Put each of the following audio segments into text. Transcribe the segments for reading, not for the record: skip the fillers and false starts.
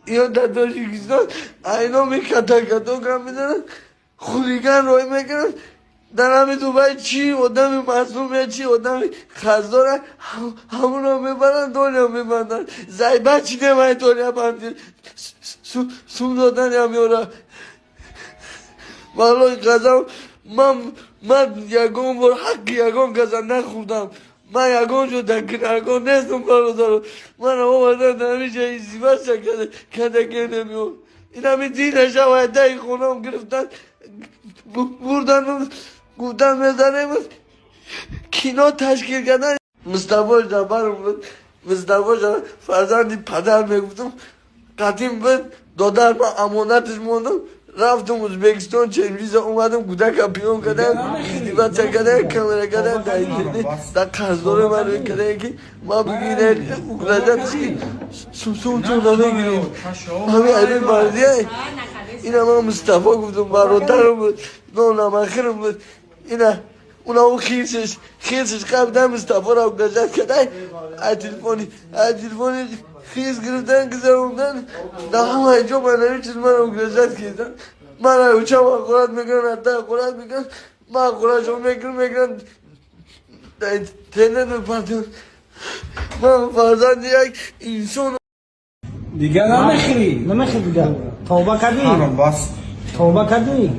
یا در تاجیکستان اینا می کتا کم میدارن خولیگن روی میکنن. در همین دوبای چی آدمی مظلومه چی آدمی خزداره همونا میبرن دنیا میبندن زیبه چی نمایی دنیا بندی سوم دادن همیورا والله قضا من یکون بار حق یکون قضا نخوردم من یکون جو دکرگون نیستم برادر من آمدن همیشه زیبه کده که نمیون این همین دینش باید دهی خونم گرفتن بردن گفتن میزنیم کینا تشکیل کردن. مصطفی جبرم بود مصطفی جبر فرزندی پدر میگفتم قدیم بود دادر من امانتش موندم رفتم ازبکستان چند ویزا اومدم کودک پیون کردم ازدیبت کردم کامرا کردم در اینترنت در قصدار من روی کردم که ما بگیره اکراجتش که سوسون تو نمیگیریم همین علی مردیه این همه مصطفی گفتم برادرم بود نامخرم بود اینا اونا او خیزش قبل مصطفی را اکراجت کردن از تلفنی خیز گرفتن گذاروندن در همه جا من همین چیز من اکراجت کردن من اوچه ما قرآن میکنن حتی قرآن میکنن ما قرآن میکنن در اینترنت میپردن من فرزند یک انسان دیگه نمیخری دیگه توبه کردی بس توبه کردی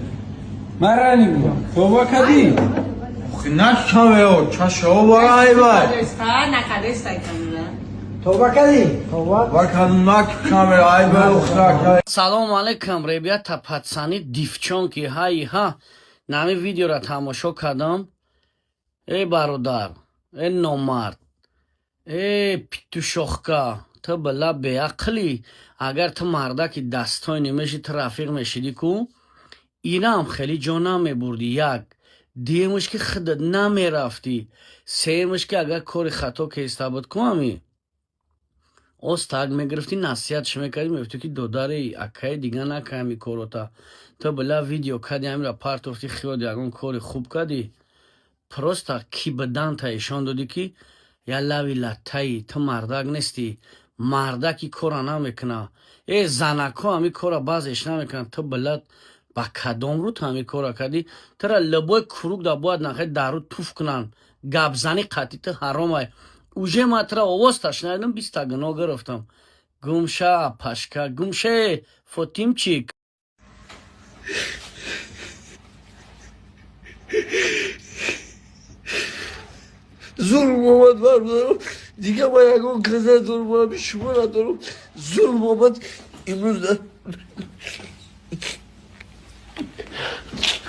من رانی بودم توبه کردی نشتمه او چشه او برای باید توبه کردی توبه وکن نکشمه ای باید اخرا салому алайкум ребята пацани девчонки ҳай ҳа нами видеоро тамошо кардам бародар номард питушохка ту била беақлӣ агар ту мардаки дастҳои немеши ту рафиқ мешидӣ ку инам хеле ҷо намебурдӣ як демаш ки худат намерафтӣ семаш ки агар кори хато кеста буд ку ами оз так мегирифтӣ насиҳатш мекардӣ мефтӣ ки додари акаи дига накай ами корота ту била видео кардӣ амира партофтӣ хиёл ягон кори хуб кардӣ просто кибаданта ишон додӣ ки я лави латтаи ту мардак нестӣ мардаки кора намекуна занакҳо ами кора баъзеш намекунанд ту билад ба кадом рӯ ту ами кора кардӣ тура лабои курукда бояд нахай дару туф кунанд гапзани қатъи ту ҳаромай уже ма тура овозта шунавидам 20 гуноҳ гирифтам гумша пашка гумше фотимчик ظلم آمد برادرم دیگه ما یکان قضا ظلم آمد شما ندارم ظلم آمد امروز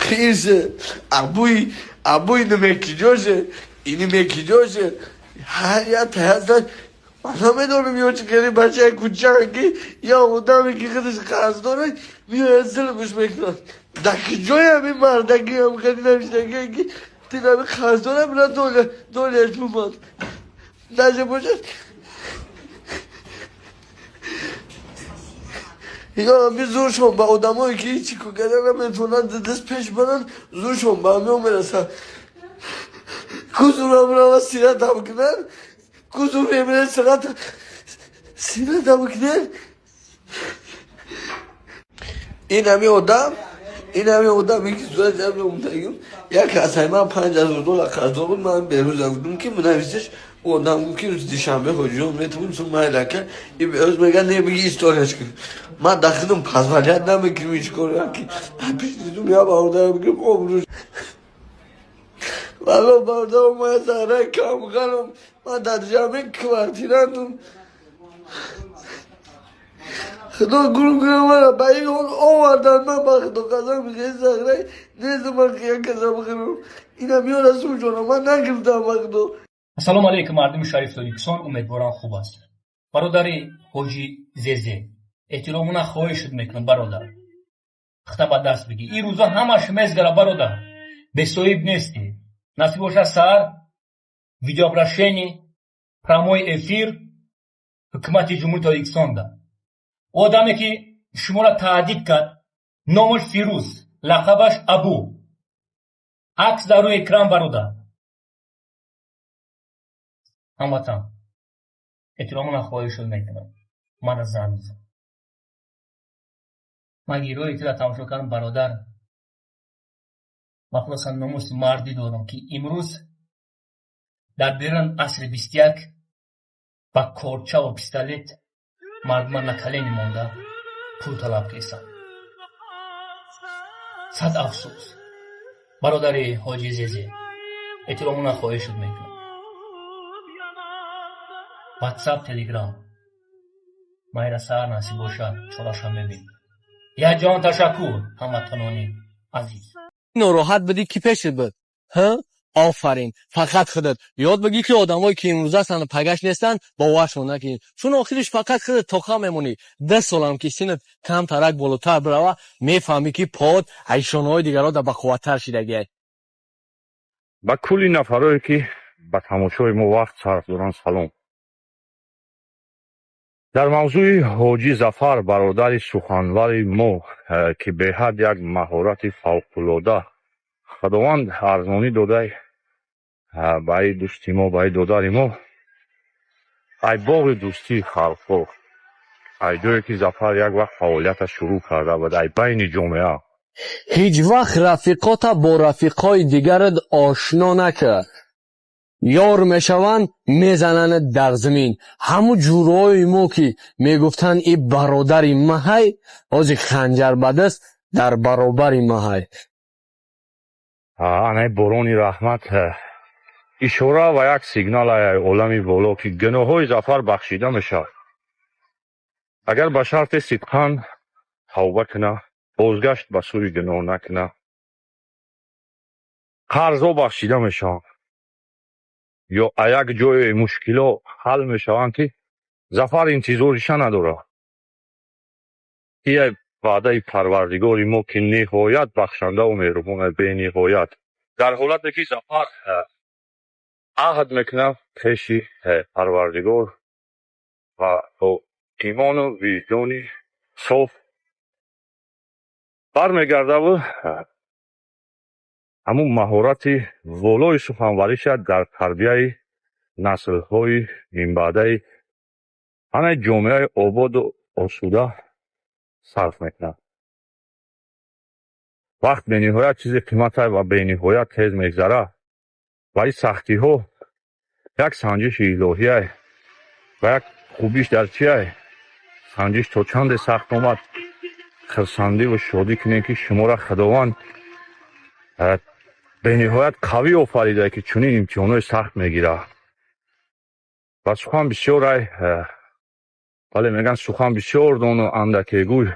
خیرسه ابوی نمیکی جاشه اینی میکی جاشه هر یا تحصیل من نمیدونم یا چه کردی بچه کوچکی یا آدمی که خودش قرض داره میاد ظلمش میکنن در جای همین مردکی هم خیلی نمیشتگی که دیگه همین قرض داره میره دولش میماد نجه باشد یا همی زور شون با آدم هایی که هیچی که کردن نمیتونن دست پیش برن زور شون با همی هم میرسن کزور هم رو سیرت هم کنن کزور میره سیرت هم کنن این همی آدم یکی صورت جمعه اونتاییم یک از من $5,000 قرض بود من بهروز بودم که منویسش او آدم بود که روز دیشنبه حجیان میتونیم سون محلکه این بهروز میگن نمیگی ایستاریش کن من دخیدم پسولیت نمیکنم هیچ کاری که پیش دیدم یا باردارم بگیم عمروش والا باردارم ما سهره کم کنم من در جمعه کوارتیرندم خدا گروه من با این آوردن من با خدا قضا میگه سهره نیزم من خیلی کسا بخیرم این هم یا رسول جانم من نگرفتم با خدا. السلام علیکم مردم شریف تاجیکستان امیدوارم خوب است. برادری حاجی زیزه احترامونه خواهشت میکنم برادر خطبه دست بگی این روزا همش مزگره برادر به صاحب نیستی насиб бошад сар видеообращение прямой эфир ҳукумати ҷумҳури тоҷикистонда одаме ки шуморо таҳдид кард номаш фирӯз лақабаш абу акс дар рӯи экран бародар ҳамватан эҳтиромона хоҳишот мекунам мана зан من گیروی را تماشا کردم برادر. مخلصا ناموس مردی دارم که امروز در بیرون عصر 21 با کورچه و پیستولت مردمان نکلین مونده پول طلب کردن. صد افسوس. برادر حاجی زیزی احترامونه خواهش میکنم. واتساپ تلگرام مایرا سر نصیب باشد چوراشم ببین. یا جان تشکر هموطنانی عزیز. ناراحت بدی کی پیشت بود؟ ها؟ آفرین. فقط خودت یاد بگی که آدمایی که امروز هستن پگش نیستن باورشون نکنی، چون آخرش فقط خودت تاخا میمونی. 10 سالم که سنت کم ترک بالاتر بروه میفهمی که پاد حیشانهای دیگرها در بخواتر شدگی. با کلی نفرایی که به تماشای ما وقت صرف دارن سلام. در موضوع حاجی ظفر برادر سخنور ما که به حد یک مهارت فوق‌العاده خداوند ارزانی داده برای دوستی ما، برای دادر ما، ای باغ دوستی خلقا، ای جایی که ظفر یک وقت فعالیت شروع کرده و در بین جامعه هیچ وقت رفیقات با رفیقای دیگرت آشنا نکرد. یار میشوند میزنند در زمین. همو جورای ما که میگفتن ای برادر مهی، از خنجر به دست در برابر مهی. آنه باران رحمت اشاره و یک سیگنال عالمی بالا که گناههای ظفر بخشیده میشه. اگر به شرط صدقاً توبه کنه، بازگشت به سوی گناه نکنه، قرضا بخشیده میشن یا یک جای مشکلات حل میشوند که ظفر انتظارش نداره. این وعده پروردگار ما که نهایت بخشنده و مهربان به نهایت، در حالتی که ظفر عهد میکنه پیش پروردگار و با ایمان و وجدانی صاف برمیگرده و همون مهارت والای سخنوریش در تربیت نسل‌های این بعده همه جامعه آباد و آسوده صرف میکنه. وقت به نهایت چیز قیمت و به نهایت تیز میگذره و این سختی ها یک سنجش الهی و یک خوبیش در چیه؟ سنجش تا چند سخت آمد خرسندی و شادی کنید که شما را خداوند به نهایت قوی آفریده که چنین امتحانات سخت میگیره. و سخن بسیار ولی میگن سخن بسیار دان و اندکی گوی.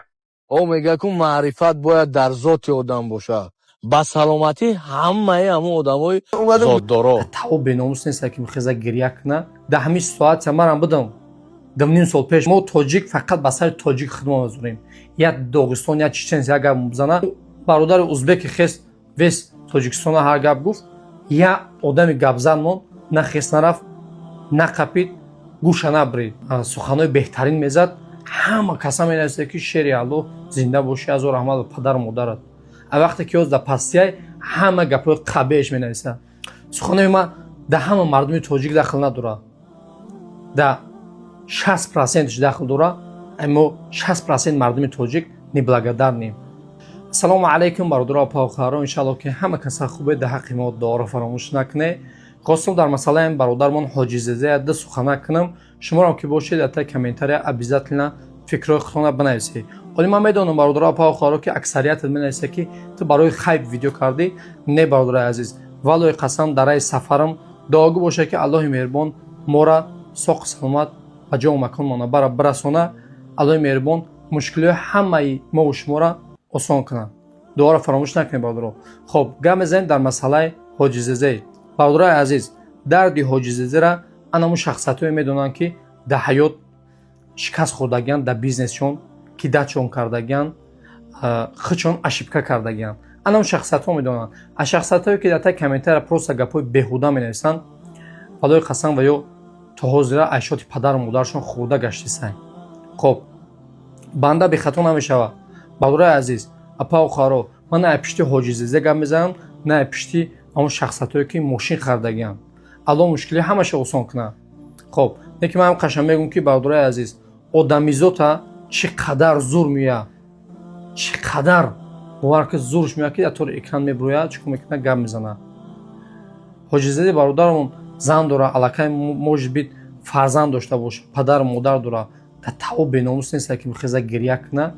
او میگه که معرفت باید در ذات آدم باشه. با سلامتی همه آدمای ذات داره. تو بیناموس نیست که میخواد گریه کنه. ده همین ساعت من بودم. دم سال پیش ما تاجیک فقط به سر تاجیک خدمت می‌کنیم. یا داغستان یا چچن اگر بزنه برادر ازبک خست وس تاجیکستان هر گپ گفت یا آدمی گپ زنمون نه خست نرفت نه قپید گوش نبرید. سخنای بهترین میزد. همه کسا مینویسه که شعر الله زنده باشی از رحمت پدر و مادرت. وقتی که از در پستیای همه گپای قبیش مینویسه. سخنای ما در همه مردم تاجیک داخل نداره. در 60% داخل داره، اما 60% مردم تاجیک نبلاگدار نیم. سلام علیکم برادران پاخران، ان شاء الله که همه کسا خوبه در حق ما دعا فراموش نکنه. خواستم در مسئله برادرمون حاجی زیزی ده سخن کنم. شما هم که باشید در کامنتاری ابیزاتلنا فکرای خودتون بنویسید. ولی من میدونم برادران پاخران که اکثریت مینویسه که تو برای خیب ویدیو کردی. نه برادر عزیز، والله قسم در سفرم دعا باشه که الله مهربان ما را ساق سلامت و جا و مکان ما برسونه. الله مهربان مشکل همه ما و شما را آسان کنه. دعا را فراموش نکنید برادران. خب گام زن در مسئله حاجی زیزی. برادرای عزیز، دردی حاجی زیزی را انمو شخصیت‌ها میدونن که در حیات شکست خوردگان، در بیزنسشون که دچون کردگان، خچون اشیبکا کردگان. انمو شخصیت‌ها میدونن. از شخصیت‌هایی که در کامنتار پروسا گپای بیهوده مینویسن، والله قسم و یا تا حاضر عیشات پدر و مادرشون خورده گشتیسن. خب بنده به خطا نمیشوه. برادرای عزیز، اپا و خارو، من نه پشتی حاجی زیزی گپ میزنم، نه پشتی اما شخصیتایی که ماشین خریدگان. الله مشکلی همش آسان کنه. خب یکی من قشنگ میگم که برادرای عزیز، آدمیزاتا چقدر زور میه. чиқадар бовар ки зурш меяд ки атори экран мебурояд чикор мекунад гап мезанад. ҳоҷизади бародарамон зан дора, аллакай может бит фарзанд дошта бошад, падару модар дора, дар таво беномус нестад ки мехезад гирья кунад,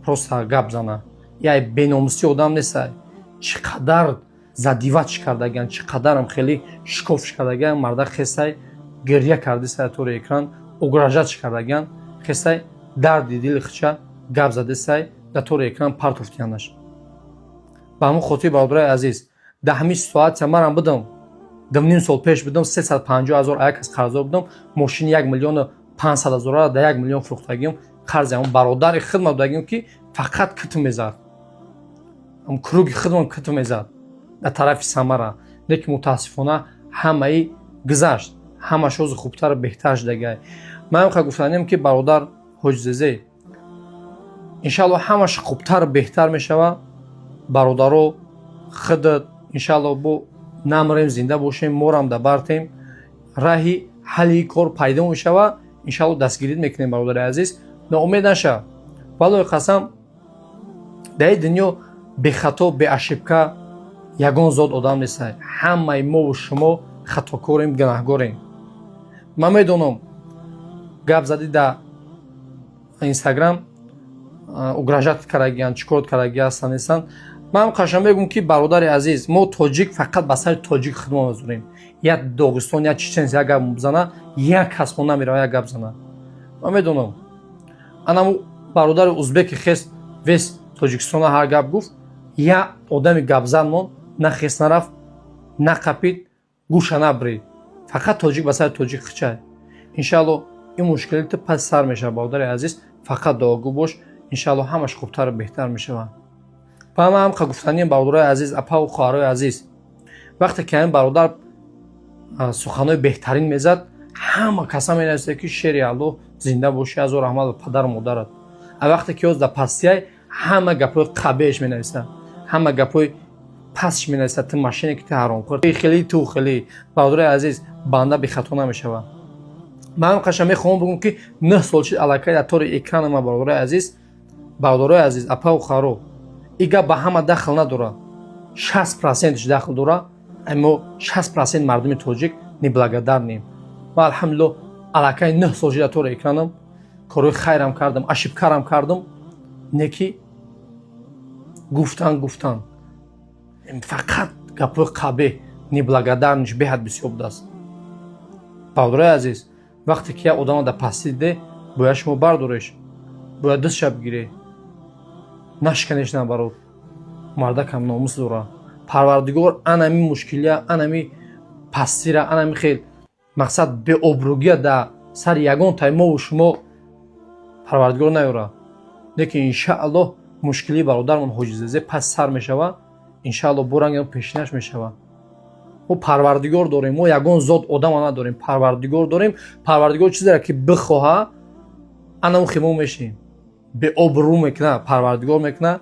просто гап зана. яй беномуси одам нестад. чиқадар задивач кардаган, чиқадарам хеле шикофш кардаган, марда хесай гирья кардисай атори экран, угражач кардаган, хесай дарди дили хича гап задисай дар тори экран партофтиянаш. ба ҳамон хотири бародарои азиз, дар ҳамин ситуатсия манам будам 2.5 сол пеш будам 350,000 аякас қарздор будам, мошини 1,500,000 дар 1 миллион фурӯхтагим, қарзи ҳамон бародари хидмат будагим ки фақат китм мезад. ҳам круги хидмат китм мезад дар тарафи Самара. лекин мутаассифона ҳамаи гузашт, ҳамаш ҳозир хубтару беҳтар шудагай. ман мехоҳам гуфтанем ки бародар ҳоҷизезе иншааллоҳ ҳамаш хубтару беҳтар мешавад. бародаро хидат иншааллоҳ бо намрем зинда бошем, морам да бартем, раҳи ҳалли кор пайдо мешавад. иншааллоҳ дастгирӣ мекунем бародари азиз, ноумед наша. валои қасам дар ин дунё бехато беашибка ягон зот одам нестад. ҳамаи мову шумо хатокорем, гунаҳгорем. ман медонам гап зади дар инстаграм угражат карагиян, чикорот карагия ҳастан нестан. ман қашан мегӯм ки бародари азиз, мо тоҷик фақат ба сари тоҷик хидмат мезурем. як Догистон, як чеченец як гап бизана, як кас мо намерава як гап зана. ман медонам анаму бародари узбеки хес вес Тоҷикистона ҳар гап гуфт, як одами гапзан мон на хес нарафт, на қапид, гӯша набрид. фақат тоҷик ба сари тоҷик хичай. иншааллоҳ ин мушкилати пас сар мешавад бародари азиз, фақат дуогӯ бош, иншааллоҳ ҳамаш хубтару беҳтар мешавад. ба ман ҳам гуфтанем бародарои азиз, апаву хоҳарои азиз, вақте ки ҳамин бародар суханои беҳтарин мезад, ҳама каса менависад ки шери аллоҳ зинда бошӣ, ҳазор раҳмат ба падару модарат. а вақте ки ҳоз дар пастияй ҳама гапҳои қабеҳш менависад, ҳама гапҳои пастш менависад. ту машине ки ту ҳаромкор хелӣ, ту хелӣ. бародарои азиз, банда бехато намешавад. ман қашан мехоҳам бигӯм ки 9 солчи аллакай дар тори экрани ман бародарои азиз, апаву хоҳаро, ин гап ба ҳама дахл надорад. 60% дахл дорад. аммо 60% мардуми тоҷик неблагодарнем. ман алҳамдулиллоҳ аллакай 9 солчи дар тори экранам, корҳои хайрам кардам, ашибкарам кардам, не ки гуфтан фақат гапҳои қабеҳ, неблагодарниш беҳад бисёр будааст. бародарои азиз, вақте ки як одама дар пастӣ диде, бояд шумо бардореш, бояд дастша бигире, нашканеш набарод. мардакам номус дорад. парвардигор анами мушкилия, анами пастира, анами хел мақсад беобрӯгия дар сари ягон таймову шумо парвардигор наёрад. лекин иншааллоҳ мушкилии бародармон ҳоҷизезе пас сар мешавад. иншааллоҳ бо ранги пешинаш мешавад. мо парвардигор дорем, мо ягон зот одама надорем, парвардигор дорем. парвардигор чизеро ки бихоҳад анамо химо мешем. беобрӯ мекуна парвардигор мекуна,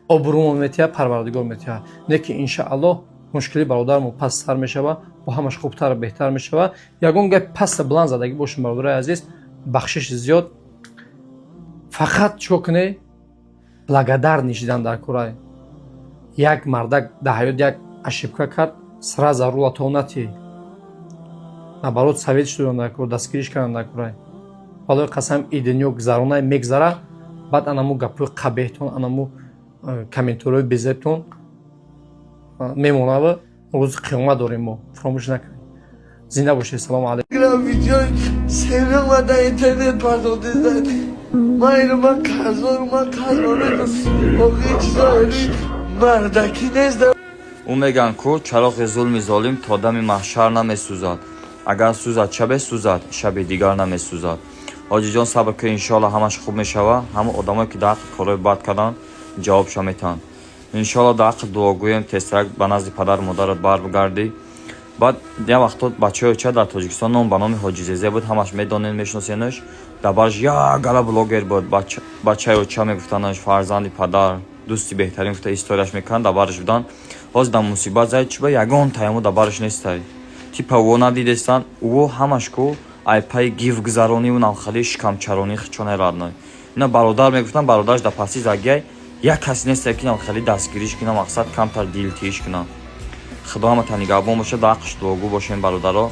обрӯмо метиҳад парвардигор метиҳад. лекин иншааллоҳ мушкилии бародармон пас сар мешавад, бо ҳамаш хубтару беҳтар мешавад. ягон гапи паста буланд задагӣ бошем бародари азиз, бахшиши зиёд. фақат чико кунед, благодарни шидан дар кора. як мардак дар ҳаёт як ашибка кард, сразу рулатон натиҳ. наоборот совет шудам дар кора, дастгириш кардам дар кора. валои қасам ин дунё гузаронае мегзара, баъд анамо гапҳои қабеҳтон, анамо комментариҳои безебтон мемонад. рӯзи қиёмат дорем мо, фаромӯш накунед. зинда бошед. салому алайкум. видеои сериал ва дар интернет пардохтед. ман инро ман қарзору ман қарзору воқеи чизои мардаки нест. ӯ меган ку чароғи зулми золим то дами маҳшар намесӯзад. агар сӯзад шабе сӯзад, шаби дигар намесӯзад. ҳоҷиҷон сабр кунед, иншоаллоҳ ҳамаш хуб мешавад. ҳама одамое ки дар ҳаққи корҳои бад кардан ҷавобша метаҳанд. иншоаллоҳ дар ҳаққи дуогӯем тезтарак ба назди падару модарат баргардӣ. баъд як вақтот бачаҳои ча дар Тоҷикистон ном ба номи Ҳоҷизезе буд, ҳамаш медонед, мешиносенаш. дар бараш як гала блогер буд, бачаҳои ча мегуфтанаш фарзанди падар, дӯсти беҳтарин гуфта историаш мекунанд, дар бараш будан. ҳозир дар мусибат заид чиба ягон таймо дар бараш нестай. типа ӯ надидестан, ӯ ҳамаш ку ай пай гивгузарониву навхали шикамчаронӣ хичо нерадной. اینا برادر میگفتن برادرش در پسی زگی یک کسی نیست که اینا خیلی دستگیریش کنه مقصد کمتر دیلتیش کنه خدا همه تا نگهبان باشه دقش دعاگو باشه این برادرها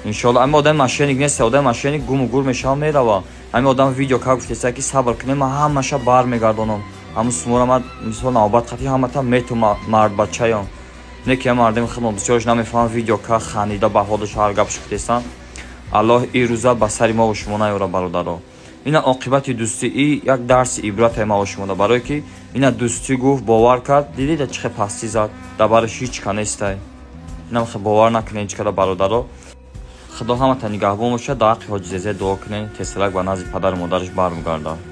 انشالله. اما آدم ماشینی نیست آدم ماشینی گم و گور میشه میره و اما آدم ویدیو کار گفته که صبر کنیم من همش بار میگردونم همون سمورا من مثلا نوبت خاطی همه تا میتو مرد بچه‌ام نه که مردم خودم بسیارش نمیفهم ویدیو کار خانیده به خودش هر گپش گفتن الله این روزا به سر ما و شما نیاره برادرها. این عاقبت دوستی یک درس عبرت ما و شما برای که این دوستی گفت باور کرد دیدید چه پستی زد دربارش هیچ کنیسته اینا باور نکنین چه کلا برادرها. خدا همه تا نگهبان باشه. در حق حاجی زیزه دعا کنین تسلک به نزد پدر مادرش برمیگرده.